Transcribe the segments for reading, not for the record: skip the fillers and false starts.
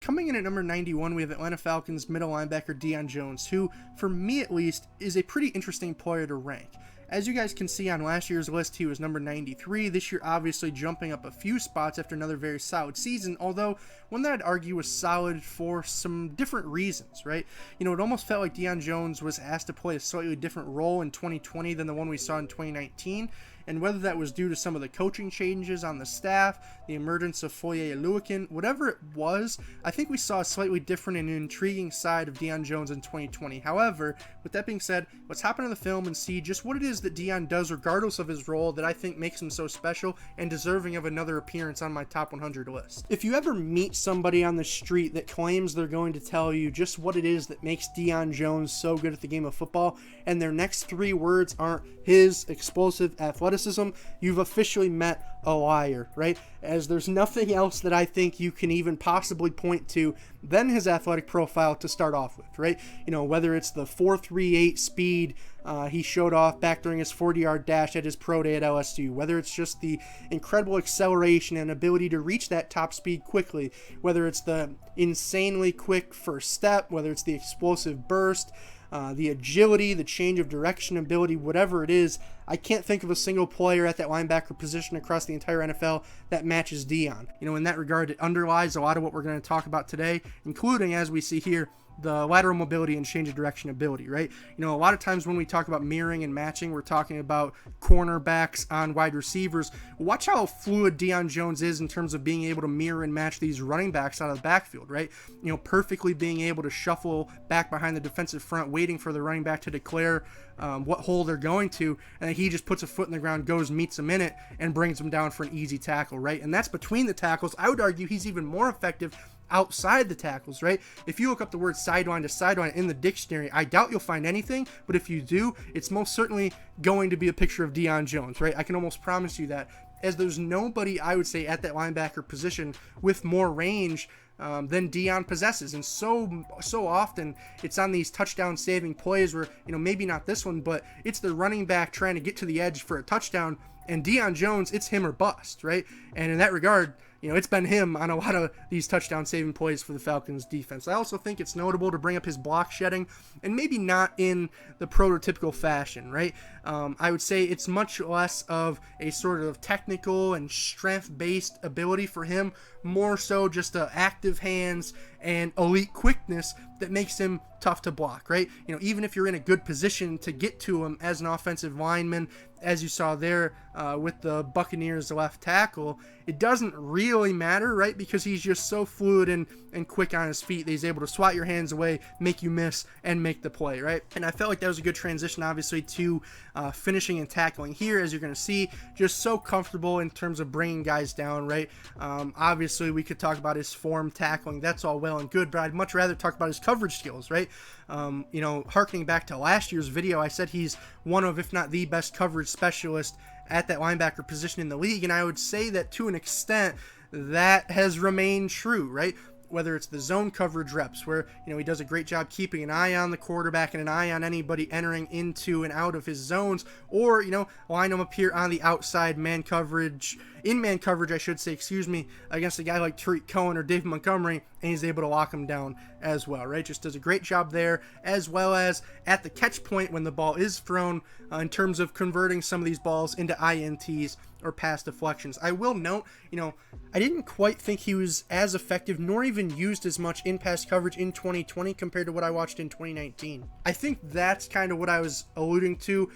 coming in at number 91, we have Atlanta Falcons middle linebacker Deion Jones, who, for me at least, is a pretty interesting player to rank. As you guys can see on last year's list, he was number 93. This year, obviously jumping up a few spots after another very solid season, although one that I'd argue was solid for some different reasons, right? You know, it almost felt like Deion Jones was asked to play a slightly different role in 2020 than the one we saw in 2019. And whether that was due to some of the coaching changes on the staff, the emergence of Foye Oluokun, whatever it was, I think we saw a slightly different and intriguing side of Deion Jones in 2020. However, with that being said, let's hop into the film and see just what it is that Deion does regardless of his role that I think makes him so special and deserving of another appearance on my top 100 list. If you ever meet somebody on the street that claims they're going to tell you just what it is that makes Deion Jones so good at the game of football, and their next three words aren't his explosive athleticism, you've officially met a liar, right? As there's nothing else that I think you can even possibly point to than his athletic profile to start off with, right? You know, whether it's the 4.38 speed he showed off back during his 40-yard dash at his pro day at LSU, whether it's just the incredible acceleration and ability to reach that top speed quickly, whether it's the insanely quick first step, whether it's the explosive burst, the agility, the change of direction ability, whatever it is, I can't think of a single player at that linebacker position across the entire NFL that matches Deion. You know, in that regard, it underlies a lot of what we're going to talk about today, including, as we see here, the lateral mobility and change of direction ability, right? You know, a lot of times when we talk about mirroring and matching, we're talking about cornerbacks on wide receivers. Watch how fluid Deion Jones is in terms of being able to mirror and match these running backs out of the backfield, right? You know, perfectly being able to shuffle back behind the defensive front, waiting for the running back to declare what hole they're going to, and then he just puts a foot in the ground, goes, meets him in it, and brings him down for an easy tackle, right? And that's between the tackles. I would argue he's even more effective outside the tackles, right? If you look up the word sideline to sideline in the dictionary, I doubt you'll find anything, but if you do, it's most certainly going to be a picture of Deion Jones, right? I can almost promise you that, as there's nobody, I would say, at that linebacker position with more range than Deion possesses. And so often it's on these touchdown saving plays where, you know, maybe not this one, but it's the running back trying to get to the edge for a touchdown, and Deion Jones, it's him or bust, right? And in that regard, you know, it's been him on a lot of these touchdown saving plays for the Falcons defense. I also think it's notable to bring up his block shedding, and maybe not in the prototypical fashion, right? I would say it's much less of a sort of technical and strength-based ability for him, more so just active hands and elite quickness that makes him tough to block, right? You know, even if you're in a good position to get to him as an offensive lineman, as you saw there with the Buccaneers left tackle, it doesn't really matter, right? Because he's just so fluid and quick on his feet that he's able to swat your hands away, make you miss, and make the play, right? And I felt like that was a good transition, obviously, to finishing and tackling here, as you're going to see, just so comfortable in terms of bringing guys down, right? Obviously, we could talk about his form tackling. That's all well and good, but I'd much rather talk about his coverage skills, right? You know, harkening back to last year's video, I said he's one of, if not the best coverage specialist at that linebacker position in the league, and I would say that to an extent that has remained true, right? Whether it's the zone coverage reps where, you know, he does a great job keeping an eye on the quarterback and an eye on anybody entering into and out of his zones, or, you know, line him up here on the outside man coverage, in man coverage, I should say, against a guy like Tariq Cohen or David Montgomery, and he's able to lock him down as well, right? Just does a great job there, as well as at the catch point when the ball is thrown, in terms of converting some of these balls into INTs or pass deflections. I will note, you know, I didn't quite think he was as effective nor even used as much in pass coverage in 2020 compared to what I watched in 2019. I think that's kind of what I was alluding to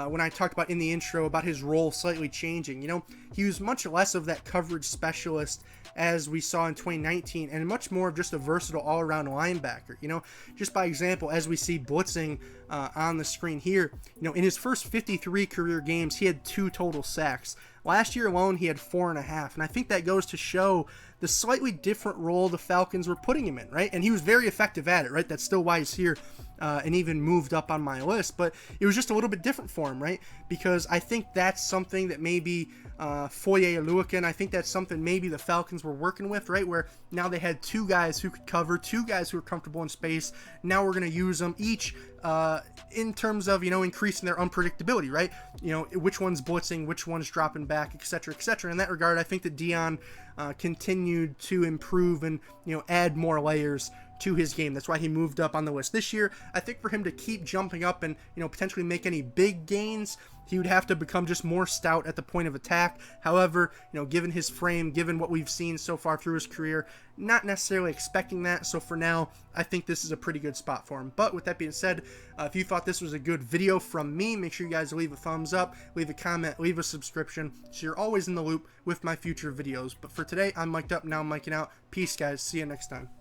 when I talked about in the intro about his role slightly changing. You know, he was much less of that coverage specialist as we saw in 2019, and much more of just a versatile all-around linebacker. You know, just by example, as we see Blitzing on the screen here, you know, in his first 53 career games, he had 2 total sacks. Last year alone, he had 4.5, and I think that goes to show the slightly different role the Falcons were putting him in, right? And he was very effective at it, right? That's still why he's here and even moved up on my list, but it was just a little bit different for him, right? Because I think that's something that maybe Foye Oluokun, I think that's something maybe the Falcons were working with, right? Where now they had 2 guys who could cover, 2 guys who were comfortable in space. Now we're going to use them each in terms of, increasing their unpredictability, right? Which one's blitzing, which one's dropping back, etc., etc. In that regard, I think that Deion continued to improve and, add more layers to his game. That's why he moved up on the list this year. I think for him to keep jumping up and, potentially make any big gains, he would have to become just more stout at the point of attack. However, given his frame, given what we've seen so far through his career, not necessarily expecting that. So for now, I think this is a pretty good spot for him. But with that being said, if you thought this was a good video from me, make sure you guys leave a thumbs up, leave a comment, leave a subscription, so you're always in the loop with my future videos. But for today, I'm mic'd up, now I'm mic'ing out. Peace, guys. See you next time.